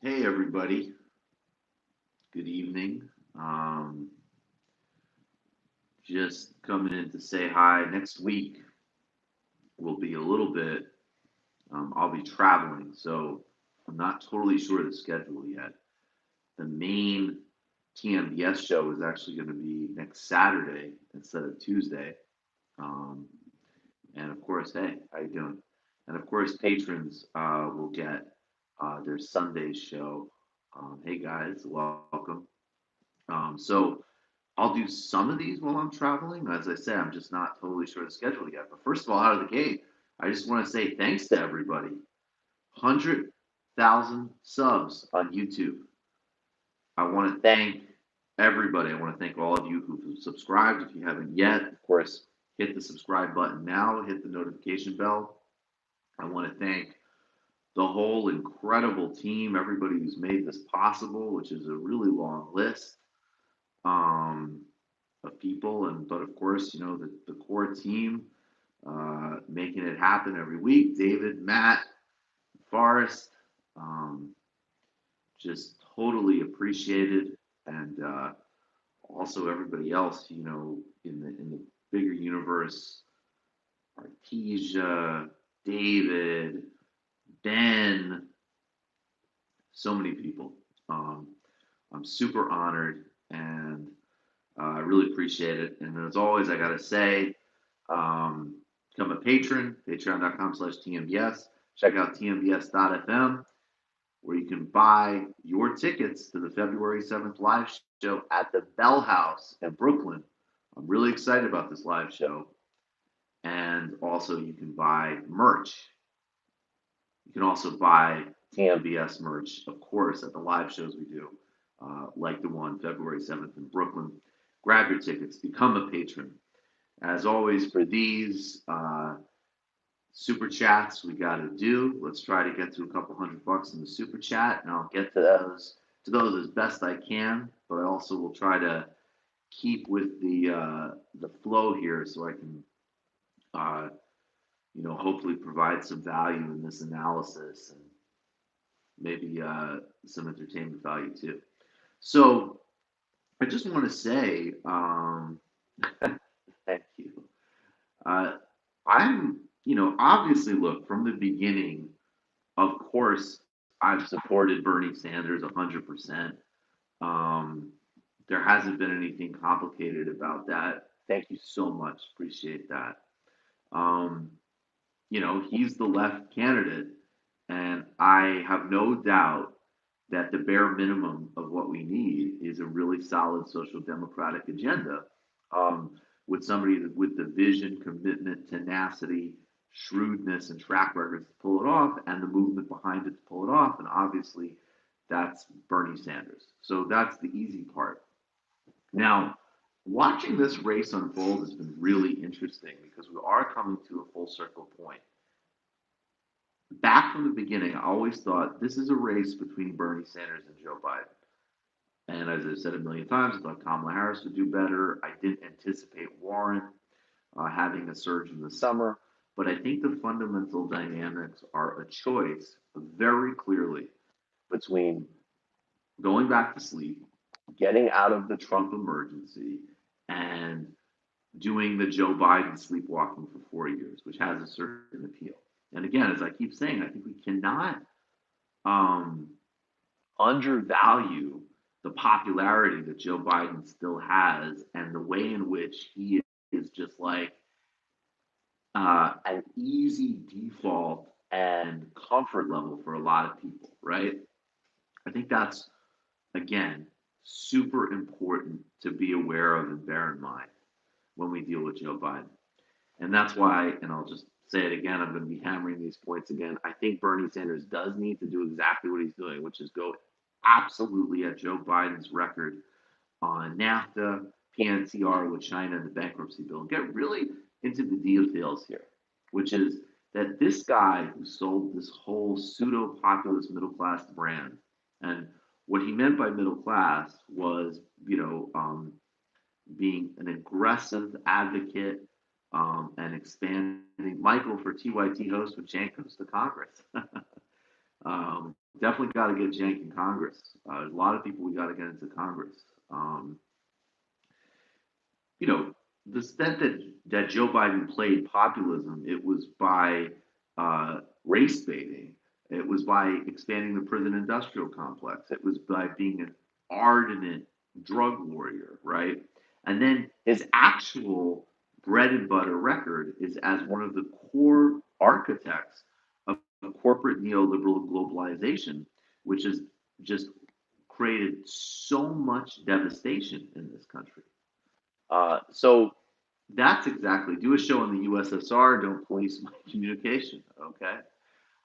Hey, everybody. Good evening. Um, just coming in to say hi. Next week will be a little bit, I'll be traveling, so I'm not totally sure of the schedule yet. The main TMBS show is actually going to be next Saturday instead of Tuesday. Um, and of course, hey, how you doing? And of course, patrons will get their Sunday show. Hey, guys, welcome. So I'll do some of these while I'm traveling. As I say, I'm just not totally sure of the schedule yet. But first of all, out of the gate, I just want to say thanks to everybody. 100,000 subs on YouTube. I want to thank everybody. I want to thank all of you who've subscribed. If you haven't yet, of course, hit the subscribe button now, hit the notification bell. I want to thank the whole incredible team, everybody who's made this possible, which is a really long list. Um, of people, and but of course, the core team making it happen every week. David, Matt, Forrest, um, just totally appreciated, and also everybody else, in the bigger universe, Artesia, David, Ben, so many people. Um, I'm super honored, and I really appreciate it. And as always, I gotta say, become a patron, patreon.com/TMBS. Check out TMBS.FM, where you can buy your tickets to the February 7th live show at the Bell House in Brooklyn. I'm really excited about this live show. And also, you can buy merch. You can also buy TMBS merch, of course, at the live shows we do, like the one February 7th in Brooklyn. Grab your tickets, become a patron. As always, for these super chats we got to do, let's try to get to a couple $100 in the super chat, and I'll get to those as best I can. But I also will try to keep with the flow here, so I can uh, hopefully provide some value in this analysis and maybe some entertainment value too. So I just want to say thank you. Uh, I'm, obviously, look, from the beginning, of course, I've supported Bernie Sanders 100%. Um, there hasn't been anything complicated about that. Thank you so much. Appreciate that. Um, he's the left candidate, and I have no doubt that the bare minimum of what we need is a really solid social democratic agenda, um, with somebody with the vision, commitment, tenacity, shrewdness, and track records to pull it off, and the movement behind it to pull it off. And obviously, that's Bernie Sanders. So that's the easy part. Now, watching this race unfold has been really interesting because we are coming to a full circle point. Back from the beginning, I always thought this is a race between Bernie Sanders and Joe Biden. And as I've said a million times, I thought Kamala Harris would do better. I didn't anticipate Warren having a surge in the summer. But I think the fundamental dynamics are a choice very clearly between going back to sleep, getting out of the Trump emergency, and doing the Joe Biden sleepwalking for 4 years, which has a certain appeal. And again, as I keep saying, I think we cannot um, undervalue the popularity that Joe Biden still has and the way in which he is just like an easy default and comfort level for a lot of people, right? I think that's, again, super important to be aware of and bear in mind when we deal with Joe Biden. And that's why, and I'll just say it again, I'm going to be hammering these points again. I think Bernie Sanders does need to do exactly what he's doing, which is go absolutely at Joe Biden's record on NAFTA, PNCR with China, and the bankruptcy bill. Get really into the details here, which is that this guy who sold this whole pseudo populist middle class brand, and what he meant by middle class was, being an aggressive advocate and expanding. Michael for TYT host when Jan comes to Congress. Definitely got to get Cenk in Congress. There's a lot of people we got to get into Congress. Um, you know, the extent that Joe Biden played populism, it was by race baiting. It was by expanding the prison industrial complex. It was by being an ardent drug warrior, right? And then his actual bread and butter record is as one of the core architects of corporate neoliberal globalization, which has just created so much devastation in this country. So that's exactly do a show on the USSR, don't police my communication. Okay.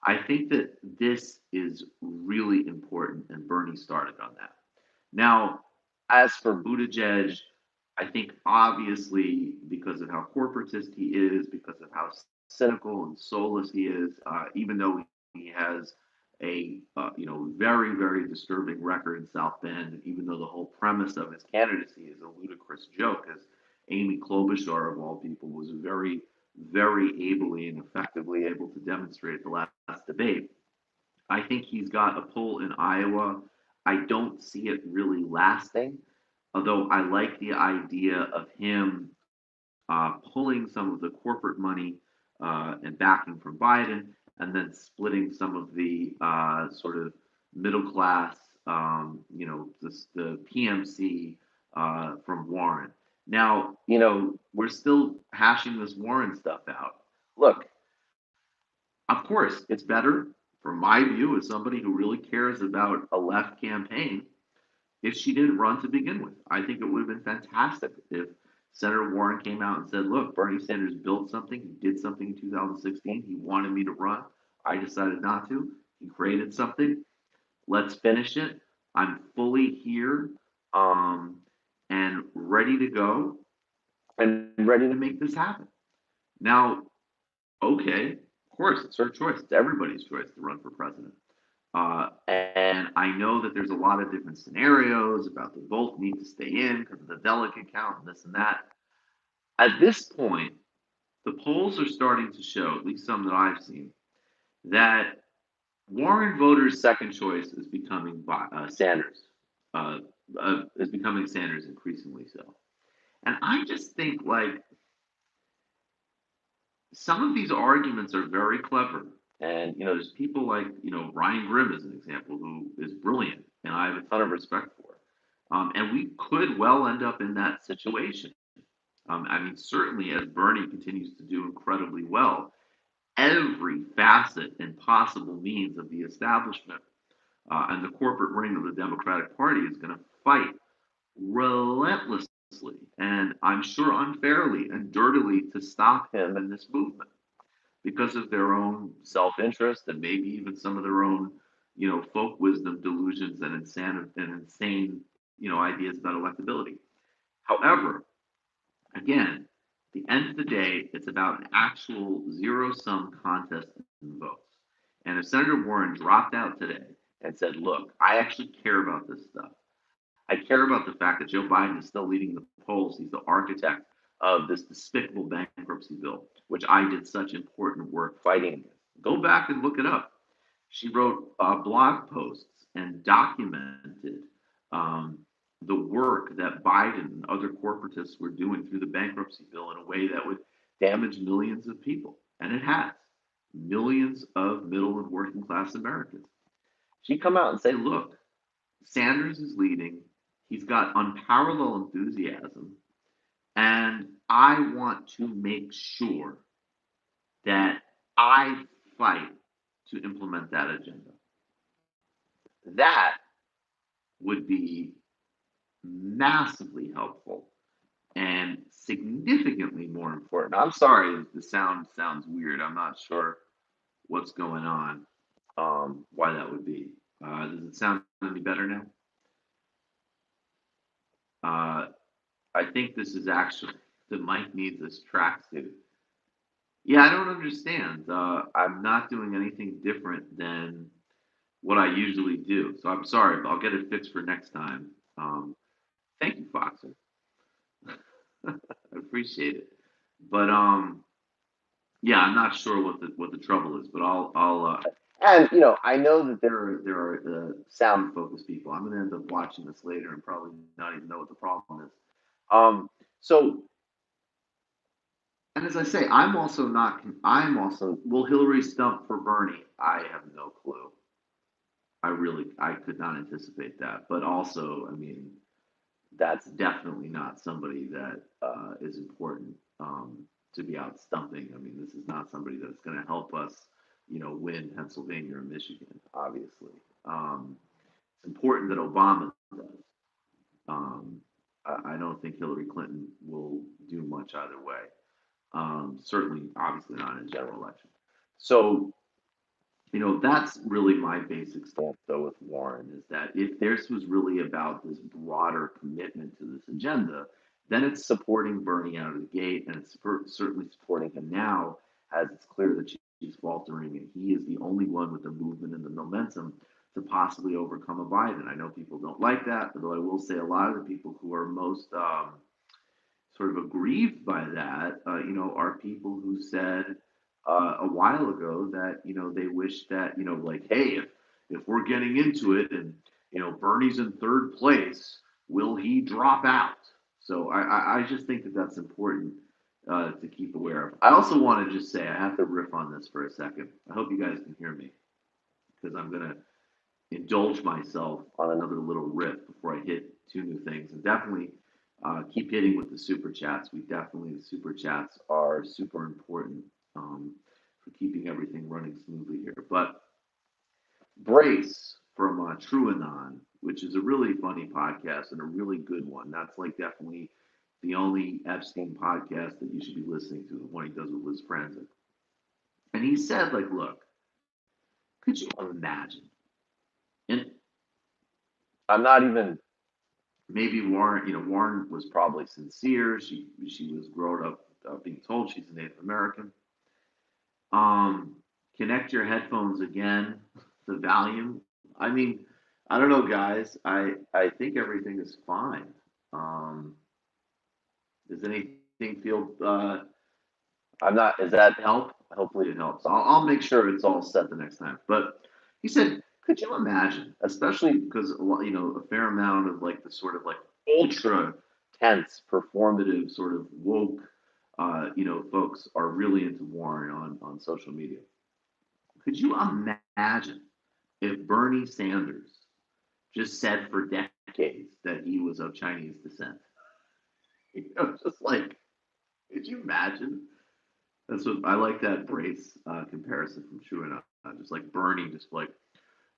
I think that this is really important, and Bernie started on that. Now, as for Buttigieg, I think obviously because of how corporatist he is, because of how cynical and soulless he is, even though he has a very disturbing record in South Bend, and even though the whole premise of his candidacy is a ludicrous joke, as Amy Klobuchar of all people was very ably and effectively able to demonstrate at the last debate. I think he's got a pull in Iowa. I don't see it really lasting, although I like the idea of him pulling some of the corporate money and backing from Biden, and then splitting some of the sort of middle class, the PMC from Warren. Now, we're still hashing this Warren stuff out. Look, of course, it's better, from my view, as somebody who really cares about a left campaign, if she didn't run to begin with. I think it would have been fantastic if Senator Warren came out and said, look, Bernie Sanders built something. He did something in 2016. He wanted me to run. I decided not to. He created something. Let's finish it. I'm fully here and ready to go and ready to make this happen. Now, okay, of course, it's her choice. It's everybody's choice to run for president. And I know that there's a lot of different scenarios about they both need to stay in because of the delegate count and this and that. At this point, the polls are starting to show, at least some that I've seen, that Warren voters' second choice is becoming Sanders. Is becoming Sanders increasingly so. And I just think like some of these arguments are very clever. And there's people like Ryan Grimm is an example who is brilliant, and I have a ton of respect for. And we could well end up in that situation. I mean, certainly as Bernie continues to do incredibly well, every facet and possible means of the establishment and the corporate ring of the Democratic Party is going to fight relentlessly, and I'm sure unfairly and dirtily, to stop him in this movement because of their own self-interest and maybe even some of their own, folk wisdom delusions and insane, ideas about electability. However, again, at the end of the day, it's about an actual zero-sum contest in votes. And if Senator Warren dropped out today and said, "Look, I actually care about this stuff. I care about the fact that Joe Biden is still leading the polls. He's the architect of this despicable bankruptcy bill, which I did such important work fighting against." Go back and look it up. She wrote blog posts and documented um, the work that Biden and other corporatists were doing through the bankruptcy bill in a way that would damage millions of people. And it has millions of middle and working class Americans. She come out and say, look, Sanders is leading. He's got unparalleled enthusiasm. And I want to make sure that I fight to implement that agenda. That would be massively helpful and significantly more important. I'm sorry if the sound sounds weird. I'm not sure what's going on, why that would be. Does it sound any better now? Uh, I think this is actually the mic needs this tracksuit. Yeah, I don't understand. I'm not doing anything different than what I usually do. So I'm sorry, but I'll get it fixed for next time. Thank you, Foxer. I appreciate it. But yeah, I'm not sure what the trouble is, but I'll And I know that there are sound focused people. I'm going to end up watching this later and probably not even know what the problem is. So, and as I say, I'm also not. I'm also. Will Hillary stump for Bernie? I have no clue. I could not anticipate that. But also, I mean, that's definitely not somebody that is important to be out stumping. I mean, this is not somebody that's going to help us, win Pennsylvania or Michigan. Obviously, it's important that Obama does. I don't think Hillary Clinton will do much either way. Certainly, obviously not in a general election. So, that's really my basic stance, though, with Warren is that if this was really about this broader commitment to this agenda, then it's supporting Bernie out of the gate, and it's certainly supporting him now, as it's clear that she's faltering, and he is the only one with the movement and the momentum to possibly overcome a Biden. I know people don't like that, although I will say a lot of the people who are most sort of aggrieved by that, are people who said a while ago that they wish that like, hey, if we're getting into it and Bernie's in third place, will he drop out? So I just think that that's important to keep aware of. I also want to just say I have to riff on this for a second. I hope you guys can hear me because I'm gonna indulge myself on another little riff before I hit two new things. And definitely keep hitting with the super chats. The super chats are super important for keeping everything running smoothly here. But Brace from TrueAnon, which is a really funny podcast and a really good one. That's like definitely the only Epstein podcast that you should be listening to, the one he does with his friends. And he said, like, look, could you imagine? And I'm not even maybe Warren. Warren was probably sincere. She was grown up being told she's a Native American. Connect your headphones again. The volume. I mean, I don't know, guys. I think everything is fine. Um, does anything feel? I'm not. Does that help? Hopefully, it helps. I'll make sure it's all set the next time. But he said, could you imagine, especially because a fair amount of like the sort of like ultra tense, performative, sort of woke, folks are really into Warren on social media. Could you imagine if Bernie Sanders just said for decades that he was of Chinese descent? Just like, could you imagine? That's what I like that Brace comparison from True Enough. Just like Bernie, just like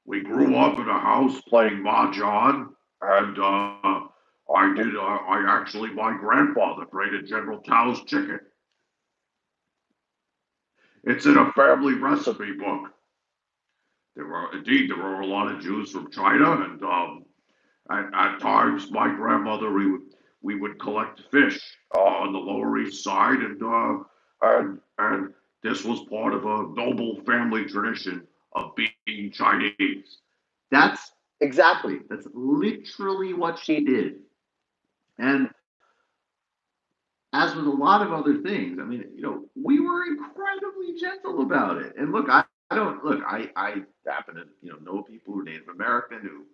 we grew up in a house playing mahjong, and I actually my grandfather created General Tao's chicken. It's in a family recipe book. There were a lot of Jews from China, and at times my grandmother we would collect fish on the Lower East Side, and this was part of a noble family tradition of being Chinese. That's literally what she did. And as with a lot of other things, I mean, we were incredibly gentle about it. And look, I don't look. I happen to know people who are Native American who are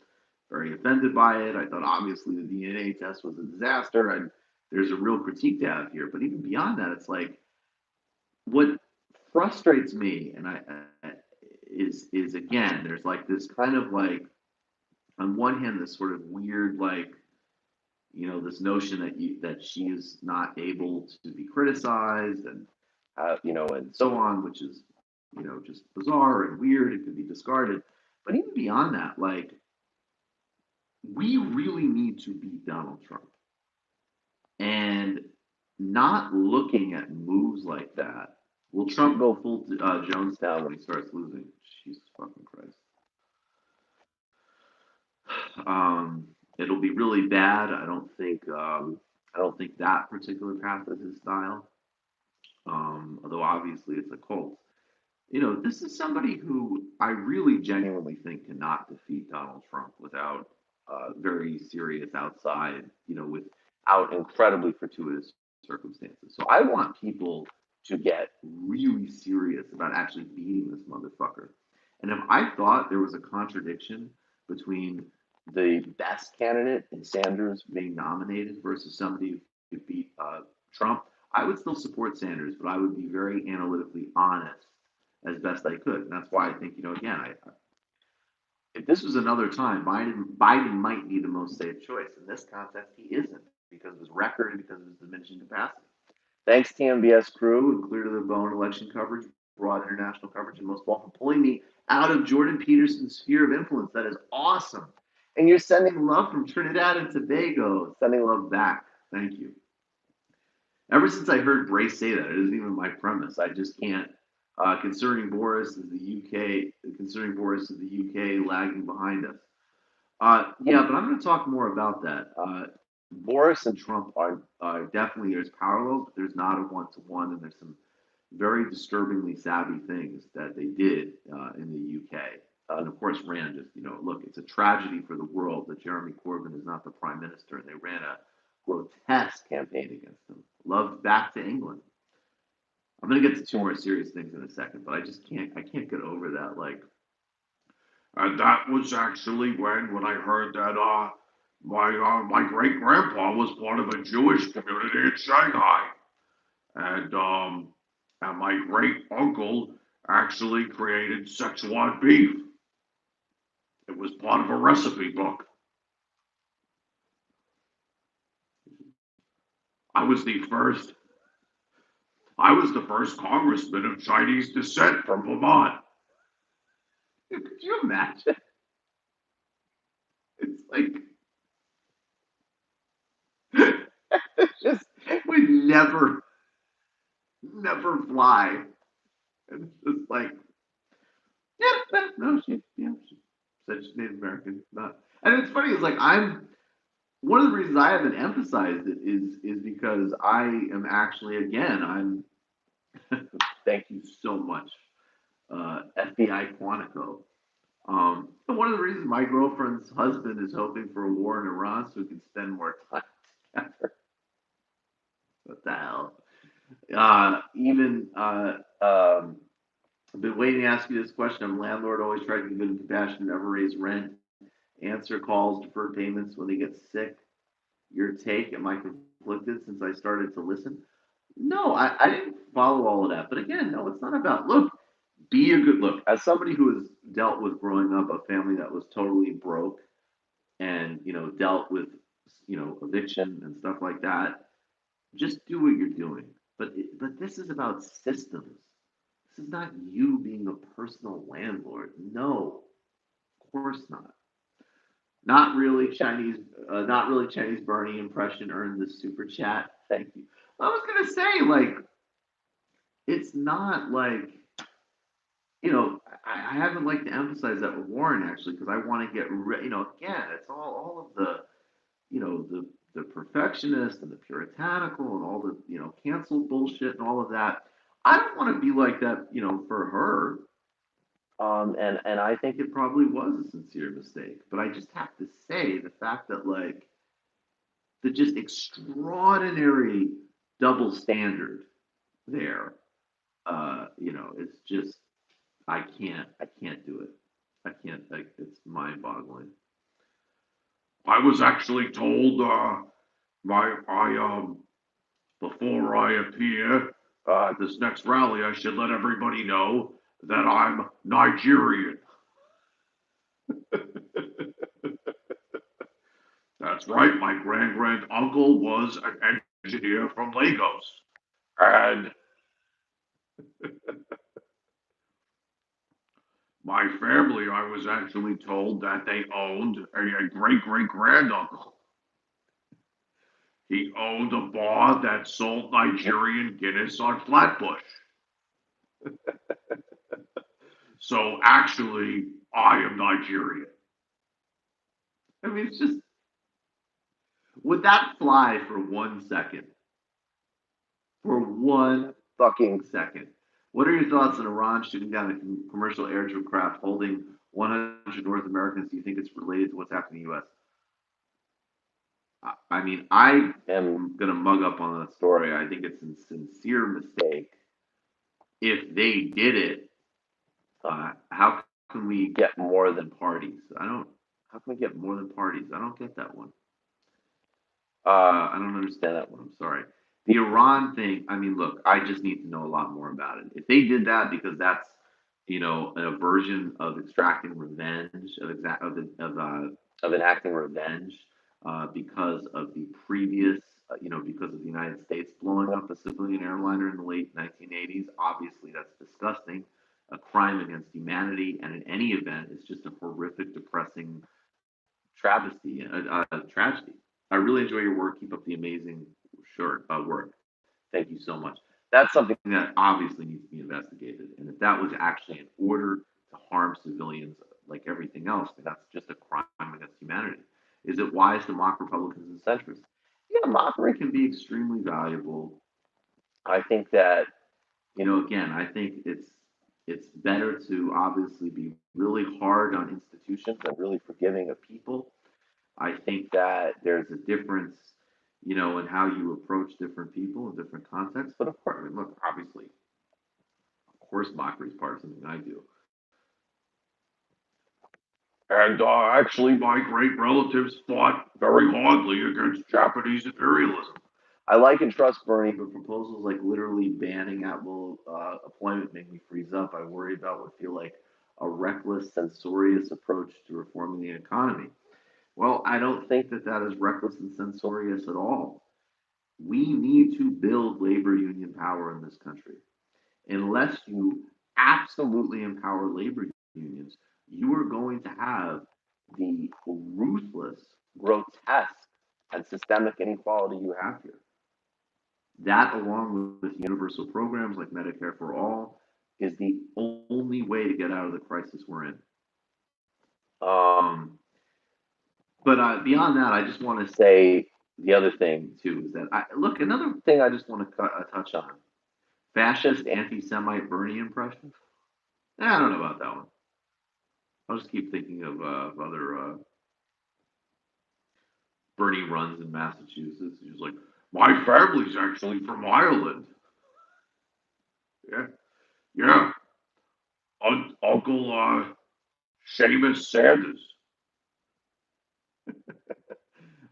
very offended by it. I thought obviously the DNA test was a disaster, and there's a real critique to have here. But even beyond that, it's like what frustrates me, and is again, there's like this kind of like on one hand this sort of weird like this notion that she is not able to be criticized and and so on, which is just bizarre and weird. It could be discarded, but even beyond that, like we really need to beat Donald Trump, and not looking at moves like that. Will Trump go full Jonestown when he starts losing? Jesus fucking Christ. It'll be really bad. I don't think that particular path is his style. Although obviously it's a cult. This is somebody who I really genuinely think cannot defeat Donald Trump without very serious outside, without incredibly fortuitous circumstances. So I want people to get really serious about actually beating this motherfucker. And if I thought there was a contradiction between the best candidate and Sanders being nominated versus somebody who could beat Trump, I would still support Sanders, but I would be very analytically honest as best I could. And that's why I think, again, if this was another time, Biden might be the most safe choice. In this context, he isn't because of his record and because of his diminishing capacity. Thanks, TMBS crew and Clear to the Bone election coverage, broad international coverage, and most of all for pulling me out of Jordan Peterson's sphere of influence. That is awesome. And you're sending love from Trinidad and Tobago. Sending love back. Thank you. Ever since I heard Brace say that, it isn't even my premise. I just can't. Concerning Boris is the UK lagging behind us. Yeah, but I'm going to talk more about that. Boris and Trump are definitely there's parallels, but there's not a one-to-one, and there's some very disturbingly savvy things that they did in the UK. And of course, Rand just look, it's a tragedy for the world that Jeremy Corbyn is not the prime minister, and they ran a grotesque campaign against him. Love back to England. I'm going to get to two more serious things in a second, but I can't get over that. Like, and that was actually when I heard that my great grandpa was part of a Jewish community in Shanghai, and my great uncle actually created Szechuan beef. It was part of a recipe book. I was the first. I was the first congressman of Chinese descent from Vermont. Could you imagine? It's like it just would never fly. And it's just like, yeah, no, she said she's Native American. Not, and it's funny. It's like I'm one of the reasons I haven't emphasized it is because I am actually I'm. Thank you so much, FBI Quantico. And one of the reasons my girlfriend's husband is hoping for a war in Iran so we can spend more time together. What the hell? Even I've been waiting to ask you this question. I'm a landlord, always try to be good and compassionate, never raise rent, answer calls, defer payments when they get sick. Your take, am I conflicted since I started to listen? No, I didn't follow all of that. But again, no, it's not about look, be a good look. As somebody who has dealt with growing up a family that was totally broke and dealt with eviction and stuff like that, just do what you're doing. But this is about systems. This is not you being a personal landlord. No, of course not. Not really Chinese Bernie impression earned the super chat. Thank you. I was gonna say like it's not like I haven't liked to emphasize that with Warren actually because I want to get again it's all of the the perfectionist and the puritanical and all the canceled bullshit and all of that. I don't want to be like that for her. And I think it probably was a sincere mistake. But I just have to say the fact that like the just extraordinary double standard there, it's just I can't do it. I can't. Like, it's mind-boggling. I was actually told my I before I appear at this next rally, I should let everybody know that I'm Nigerian. That's right. My grand uncle was an engineer from Lagos, and my family, I was actually told that they owned a great grand uncle. He owned a bar that sold Nigerian Guinness on Flatbush. So actually, I am Nigerian. I mean, it's just would that fly for 1 second? For one fucking second. What are your thoughts on Iran shooting down a commercial aircraft holding 100 North Americans? Do you think it's related to what's happening in the U.S.? I mean, I am going to mug up on that story. I think it's a sincere mistake. If they did it, how can we get more than parties? I don't. How can we get more than parties? I don't get that one. I don't understand that one. I'm sorry. The Iran thing. I mean, look, I just need to know a lot more about it. If they did that because that's, a version of extracting revenge of enacting revenge because of the previous, because of the United States blowing up a civilian airliner in the late 1980s. Obviously, that's disgusting, a crime against humanity, and in any event, it's just a horrific, depressing travesty, a tragedy. I really enjoy your work. Keep up the amazing work. Thank you so much. That's something that obviously needs to be investigated. And if that was actually in order to harm civilians like everything else, then that's just a crime against humanity. Is it wise to mock Republicans and centrists? Yeah, mockery can be extremely valuable. I think that, again, I think it's better to obviously be really hard on institutions and really forgiving of people. I think that there's a difference, in how you approach different people in different contexts. But of course, I mean, look, obviously, of course, mockery is part of something I do. And actually, my great relatives fought very hardly against Japanese imperialism. I like and trust Bernie, but proposals like literally banning at-will employment make me freeze up. I worry about what feel like a reckless, censorious approach to reforming the economy. Well, I don't think that that is reckless and censorious at all. We need to build labor union power in this country. Unless you absolutely empower labor unions, you are going to have the ruthless, grotesque, and systemic inequality you have here. That, along with universal programs like Medicare for All, is the only way to get out of the crisis we're in. Um, but beyond that, I just want to say the other thing too is that look, another thing I just want to touch on: fascist, anti-Semite Bernie impression. I don't know about that one. I'll just keep thinking of other Bernie runs in Massachusetts. He's like, my family's actually from Ireland. Yeah, yeah. Uncle Seamus Sanders.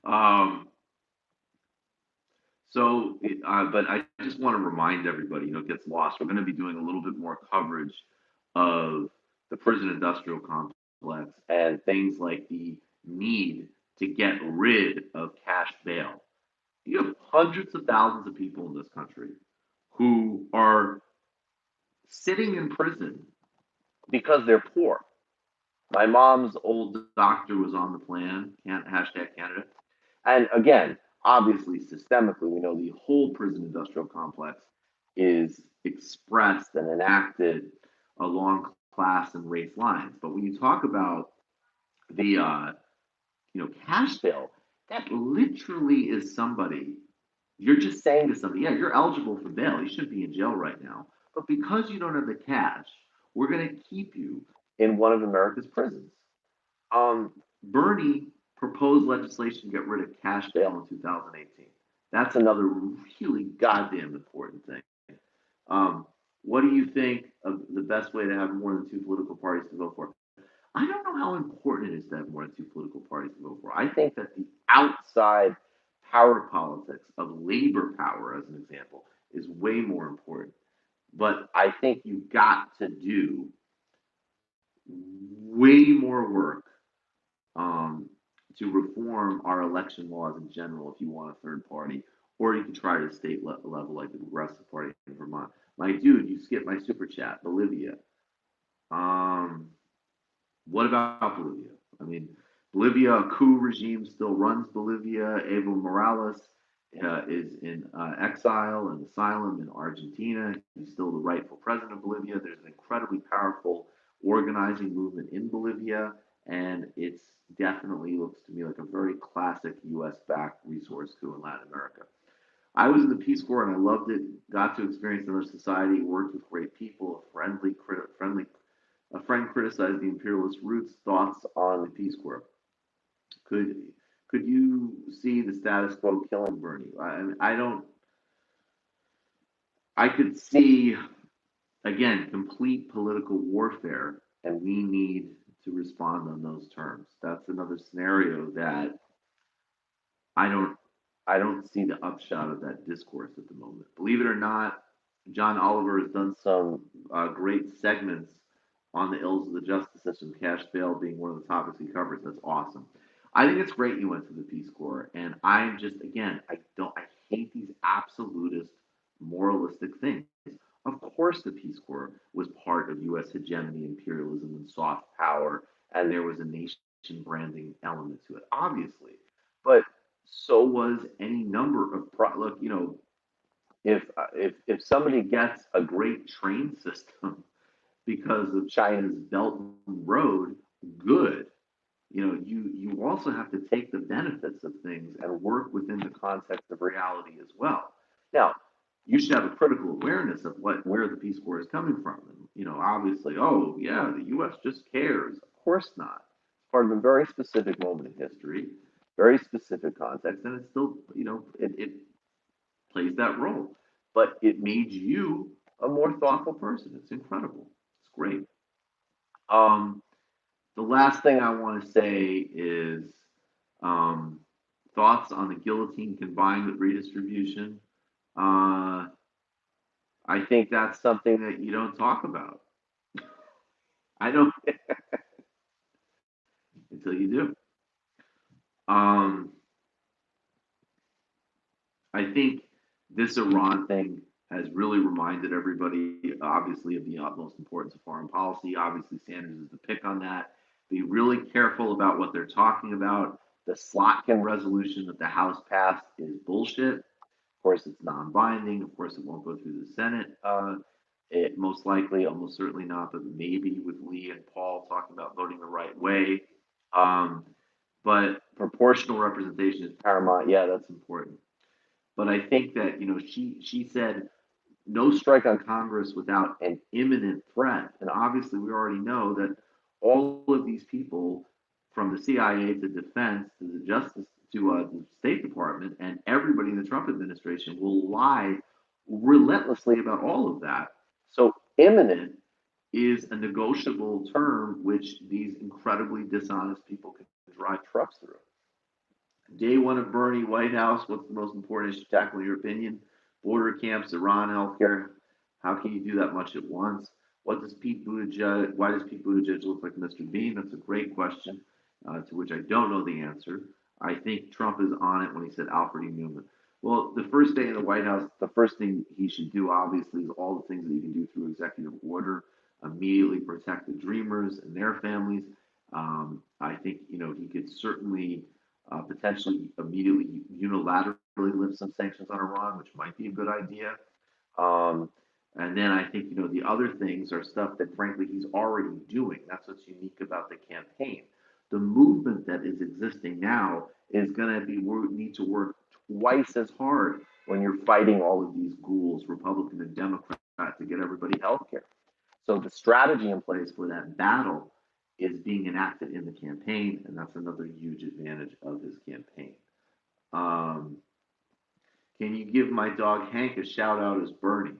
Um, but I just want to remind everybody, it gets lost. We're going to be doing a little bit more coverage of the prison industrial complex and things like the need to get rid of cash bail. You have hundreds of thousands of people in this country who are sitting in prison because they're poor. My mom's old doctor was on the plan, hashtag candidate. And again, obviously, systemically, we know the whole prison industrial complex is expressed and enacted along class and race lines. But when you talk about the cash bail, that literally is somebody. You're just saying to somebody, yeah, you're eligible for bail. You should be in jail right now. But because you don't have the cash, we're going to keep you in one of America's prisons. Bernie proposed legislation to get rid of cash bail in 2018. That's another really goddamn important thing. What do you think of the best way to have more than two political parties to vote for? I don't know how important it is to have more than two political parties to vote for. I think that the outside power politics of labor power, as an example, is way more important. But I think you've got to do way more work to reform our election laws in general if you want a third party, or you can try to state level like the Progressive Party in Vermont. My dude, you skipped my super chat. Bolivia. Um, what about Bolivia? I mean, Bolivia, a coup regime still runs Bolivia. Evo Morales is in exile and asylum in Argentina. He's still the rightful president of Bolivia. There's an incredibly powerful organizing movement in Bolivia, and it's definitely looks to me like a very classic U.S. backed resource coup in Latin America. I was in the Peace Corps and I loved it. Got to experience another society, worked with great people, a friend criticized the imperialist roots. Thoughts on the Peace Corps? Could could you see the status quo killing Bernie? I don't. I could see again complete political warfare and we need to respond on those terms. That's another scenario that I don't I don't see the upshot of that discourse at the moment. Believe it or not, John Oliver has done some great segments on the ills of the justice system, cash bail being one of the topics he covers. That's awesome. I think it's great you went to the Peace Corps, and I'm just again, I hate these absolutist, moralistic things. Of course, the Peace Corps was part of U.S. hegemony, imperialism, and soft power, and there was a nation branding element to it, obviously. But so was any number of look. If somebody gets a great train system because of China's Belt and Road, good. You also have to take the benefits of things and work within the context of reality as well. Now, you should have a critical awareness of where the Peace Corps is coming from. And, obviously, oh yeah, the U.S. just cares. Of course not. It's part of a very specific moment in history, very specific context, and it's still, it plays that role. But it made you a more thoughtful person. It's incredible. It's great. Um, the last thing I want to say is um, thoughts on the guillotine combined with redistribution. Uh, I think that's something that you don't talk about. I don't until you do. Um, I think this Iran thing has really reminded everybody, obviously, of the utmost importance of foreign policy. Obviously, Sanders is the pick on that. Be really careful about what they're talking about. The Slotkin resolution that the House passed is bullshit. Of course, it's non-binding. Of course, it won't go through the Senate. It most likely, almost certainly not, but maybe with Lee and Paul talking about voting the right way. Um, but proportional representation is paramount. Yeah, that's important. But I think that she said no strike on Congress without an imminent threat, and obviously we already know that all of these people, from the CIA to defense to the Justice to the State Department, and everybody in the Trump administration will lie relentlessly about all of that. So imminent is a negotiable term which these incredibly dishonest people can drive trucks through. Day one of Bernie, White House, what's the most important issue to tackle in your opinion? Border camps, Iran, healthcare. How can you do that much at once? Why does Pete Buttigieg look like Mr. Bean? That's a great question, to which I don't know the answer. I think Trump is on it when he said Alfred E. Newman. Well, the first day in the White House, the first thing he should do, obviously, is all the things that he can do through executive order, immediately protect the Dreamers and their families. I think, he could certainly potentially immediately unilaterally lift some sanctions on Iran, which might be a good idea. Um, and then I think, the other things are stuff that, frankly, he's already doing. That's what's unique about the campaign. The movement that is existing now is going to need to work twice as hard when you're fighting all of these ghouls, Republican and Democrat, to get everybody health care. So the strategy in place for that battle is being enacted in the campaign, and that's another huge advantage of his campaign. Um, can you give my dog Hank a shout out as Bernie?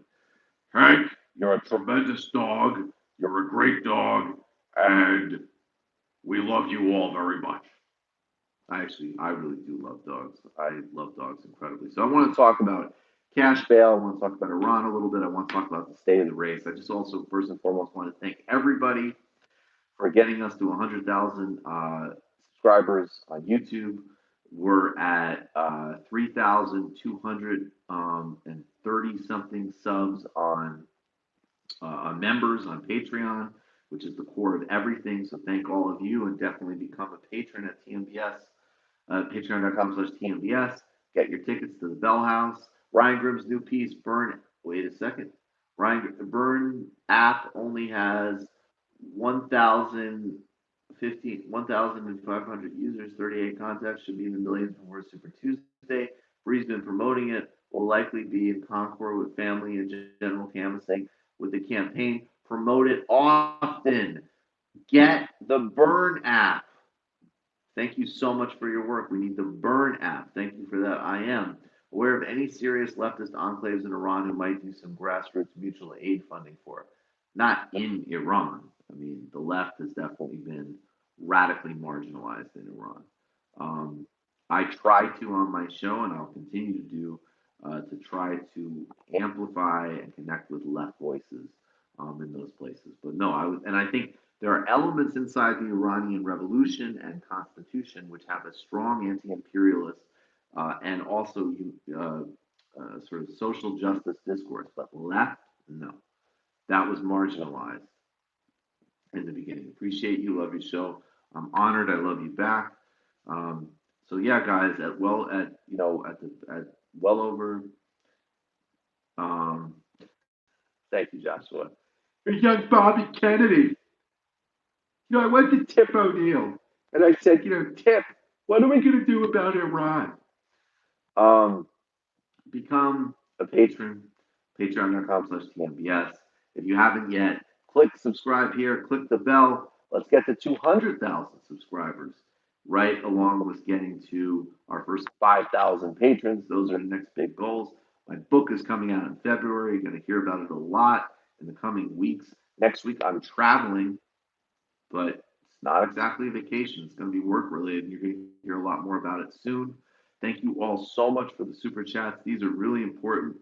Hank, you're a tremendous dog. You're a great dog, and we love you all very much. I really do love dogs. I love dogs incredibly. So I want to talk about cash bail. I want to talk about Iran a little bit. I want to talk about the state of the race. I just also, first and foremost, want to thank everybody for getting us to 100,000 subscribers on YouTube. We're at 3,230 something subs on members on Patreon, which is the core of everything. So thank all of you, and definitely become a patron at TMBS, patreon.com/TMBS. Get your tickets to the Bell House. Ryan Grimm's new piece, Burn. Wait a second. The Burn app only has 1,500 users, 38 contacts, should be in the millions before Super Tuesday. Bree's been promoting it, will likely be in Concord with family and general canvassing with the campaign. Promote it often. Get the Burn app. Thank you so much for your work. We need the Burn app. Thank you for that. I am aware of any serious leftist enclaves in Iran who might do some grassroots mutual aid funding for it. Not in Iran. I mean, the left has definitely been radically marginalized in Iran. Um, I try to on my show, and I'll continue to do, to try to amplify and connect with left voices in those places. But no, and I think there are elements inside the Iranian Revolution and Constitution which have a strong anti-imperialist and also sort of social justice discourse. But left, no, that was marginalized in the beginning. Appreciate you, love your show. I'm honored. I love you back. Um, so yeah, guys, at well over. Um, Thank you, Joshua. Young Bobby Kennedy. I went to Tip O'Neill and I said, Tip, what are we going to do about Iran? Um, Become a patron, patreon.com/TMBS. If you haven't yet, click subscribe here, click the bell. Let's get to 200,000 subscribers, right along with getting to our first 5,000 patrons. Those are the next big goals. My book is coming out in February. You're going to hear about it a lot in the coming weeks. Next week, I'm traveling, but it's not exactly a vacation. It's going to be work related. You're going to hear a lot more about it soon. Thank you all so much for the super chats. These are really important.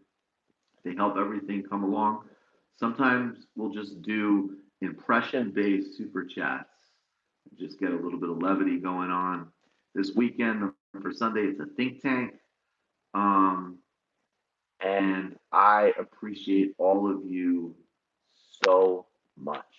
They help everything come along. Sometimes we'll just do impression based super chats, just get a little bit of levity going on. This weekend for Sunday, it's a think tank. Um, and I appreciate all of you so much.